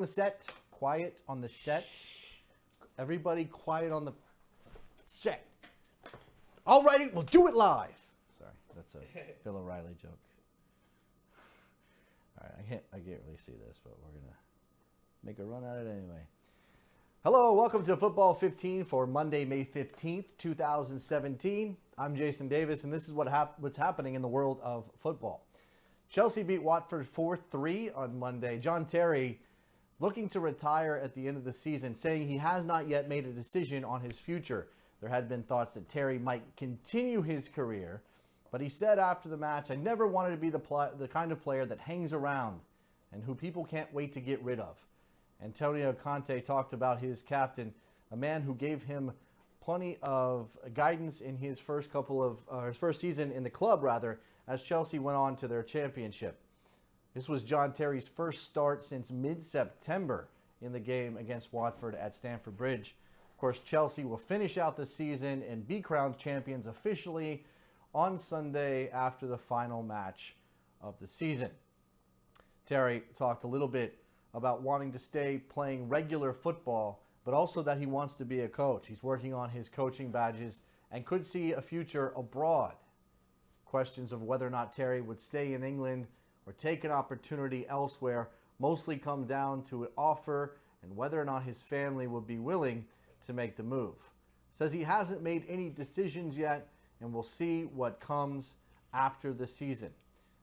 The set, quiet on the set. Everybody quiet on the set. All righty, we'll do it live. Sorry, that's a Bill O'Reilly joke. All right, I can't really see this, but we're going to make a run at it anyway. Hello, welcome to Football 15 for Monday, May 15th, 2017. I'm Jason Davis, and this is what's happening in the world of football. Chelsea beat Watford 4-3 on Monday. John Terry is looking to retire at the end of the season, saying he has not yet made a decision on his future. There had been thoughts that Terry might continue his career, but he said after the match, I never wanted to be the kind of player that hangs around and who people can't wait to get rid of. Antonio Conte talked about his captain, a man who gave him plenty of guidance in his first season in the club, as Chelsea went on to their championship. This was John Terry's first start since mid-September in the game against Watford at Stamford Bridge. Of course, Chelsea will finish out the season and be crowned champions officially on Sunday after the final match of the season. Terry talked a little bit about wanting to stay playing regular football, but also that he wants to be a coach. He's working on his coaching badges and could see a future abroad. Questions of whether or not Terry would stay in England or take an opportunity elsewhere mostly come down to an offer and whether or not his family would be willing to make the move. Says he hasn't made any decisions yet, and we'll see what comes after the season.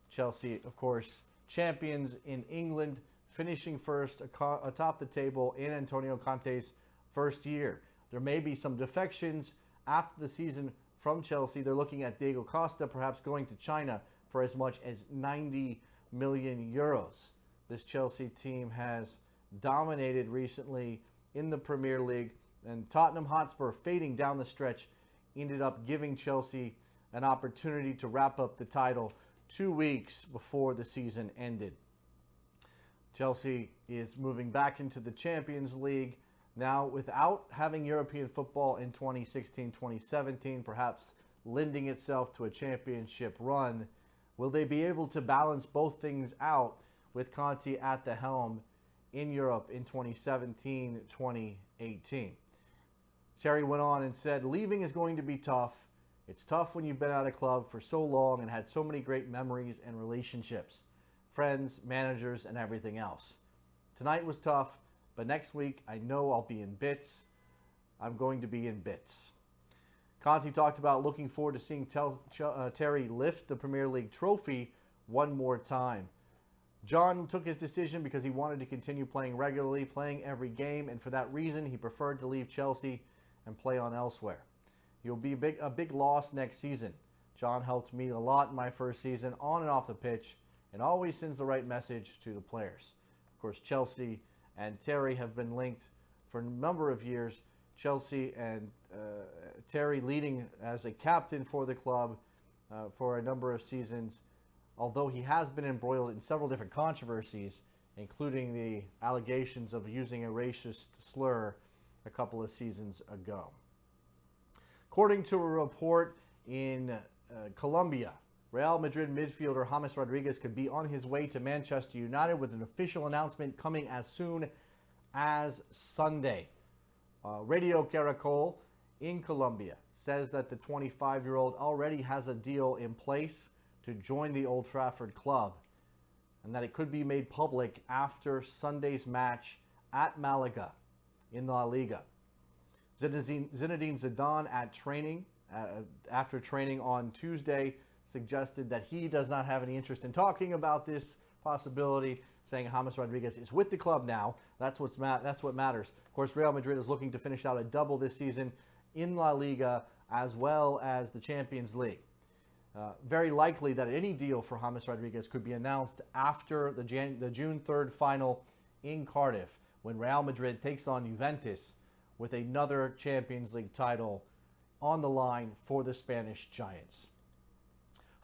Chelsea, of course, champions in England, finishing first atop the table in Antonio Conte's first year. There may be some defections after the season from Chelsea. They're looking at Diego Costa perhaps going to China for as much as 90 million euros. This Chelsea team has dominated recently in the Premier League, and Tottenham Hotspur fading down the stretch ended up giving Chelsea an opportunity to wrap up the title 2 weeks before the season ended. Chelsea is moving back into the Champions League now without having European football in 2016-2017, perhaps lending itself to a championship run. Will they be able to balance both things out with Conte at the helm in Europe in 2017-2018? Terry went on and said, leaving is going to be tough. It's tough when you've been at a club for so long and had so many great memories and relationships. Friends, managers, and everything else. Tonight was tough, but next week I know I'll be in bits. I'm going to be in bits. Conte talked about looking forward to seeing Terry lift the Premier League trophy one more time. John took his decision because he wanted to continue playing regularly, playing every game, and for that reason he preferred to leave Chelsea and play on elsewhere. He'll be a big loss next season. John helped me a lot in my first season, on and off the pitch, and always sends the right message to the players. Of course, Chelsea and Terry have been linked for a number of years. Chelsea and Terry leading as a captain for the club for a number of seasons, although he has been embroiled in several different controversies, including the allegations of using a racist slur a couple of seasons ago. According to a report in Colombia, Real Madrid midfielder James Rodriguez could be on his way to Manchester United with an official announcement coming as soon as Sunday. Radio Caracol in Colombia says that the 25-year-old already has a deal in place to join the Old Trafford club and that it could be made public after Sunday's match at Malaga in La Liga. Zinedine Zidane after training on Tuesday suggested that he does not have any interest in talking about this possibility, saying James Rodriguez is with the club now. That's what matters. Of course, Real Madrid is looking to finish out a double this season in La Liga as well as the Champions League. Very likely that any deal for James Rodriguez could be announced after the June 3rd final in Cardiff when Real Madrid takes on Juventus with another Champions League title on the line for the Spanish Giants.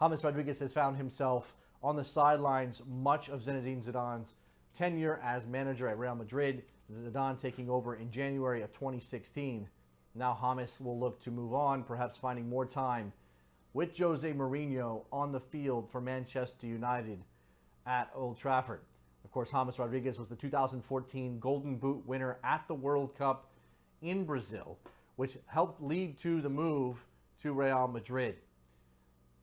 James Rodriguez has found himself on the sidelines much of Zinedine Zidane's tenure as manager at Real Madrid, Zidane taking over in January of 2016. Now James will look to move on, perhaps finding more time with Jose Mourinho on the field for Manchester United at Old Trafford. Of course, James Rodriguez was the 2014 Golden Boot winner at the World Cup in Brazil, which helped lead to the move to Real Madrid.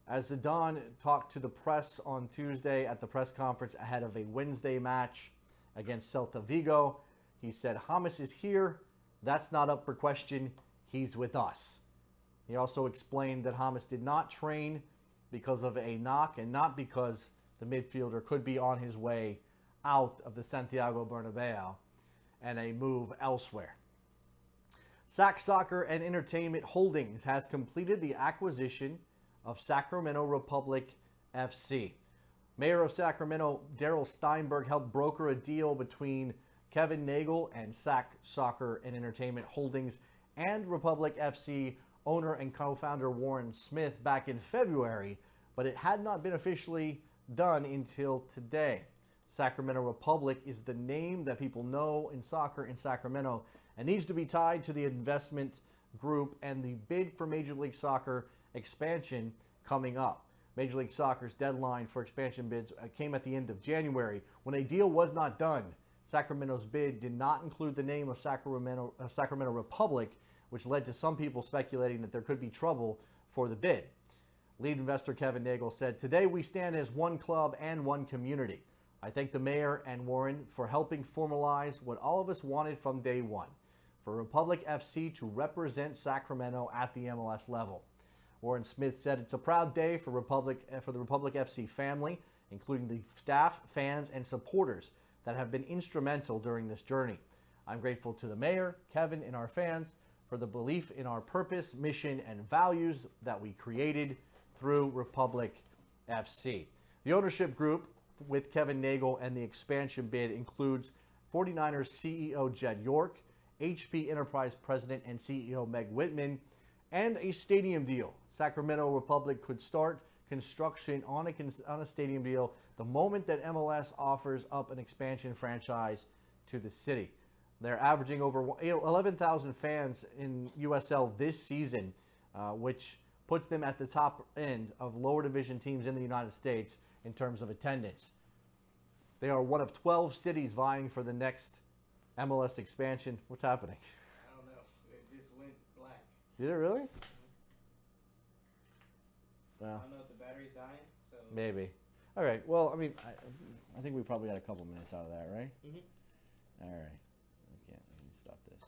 As Zidane talked to the press on Tuesday at the press conference ahead of a Wednesday match against Celta Vigo, he said, "James is here. That's not up for question. He's with us." He also explained that James did not train because of a knock and not because the midfielder could be on his way out of the Santiago Bernabeu and a move elsewhere. Sac Soccer and Entertainment Holdings has completed the acquisition of Sacramento Republic FC. Mayor of Sacramento, Darrell Steinberg, helped broker a deal between Kevin Nagel and Sac Soccer and Entertainment Holdings and Republic FC owner and co-founder Warren Smith back in February, but it had not been officially done until today. Sacramento Republic is the name that people know in soccer in Sacramento and needs to be tied to the investment group and the bid for Major League Soccer expansion coming up. Major League Soccer's deadline for expansion bids came at the end of January. When a deal was not done, Sacramento's bid did not include the name of Sacramento Republic, which led to some people speculating that there could be trouble for the bid. Lead investor Kevin Nagel said, "Today we stand as one club and one community. I thank the mayor and Warren for helping formalize what all of us wanted from day one, for Republic FC to represent Sacramento at the MLS level." Warren Smith said, "It's a proud day for the Republic FC family, including the staff, fans, and supporters that have been instrumental during this journey. I'm grateful to the mayor, Kevin, and our fans for the belief in our purpose, mission, and values that we created through Republic FC." The ownership group with Kevin Nagel and the expansion bid includes 49ers CEO Jed York, HP Enterprise President and CEO Meg Whitman, and a stadium deal. Sacramento Republic could start construction on a stadium deal the moment that MLS offers up an expansion franchise to the city. They're averaging over 11,000 fans in USL this season, which puts them at the top end of lower division teams in the United States in terms of attendance. They are one of 12 cities vying for the next MLS expansion. What's happening? I don't know. It just went black. Did it really? I Well, don't know if the battery's dying, so. maybe. All right. Well, I mean, I think we probably got a couple minutes out of that, right? Mm-hmm. All right. Let me stop this.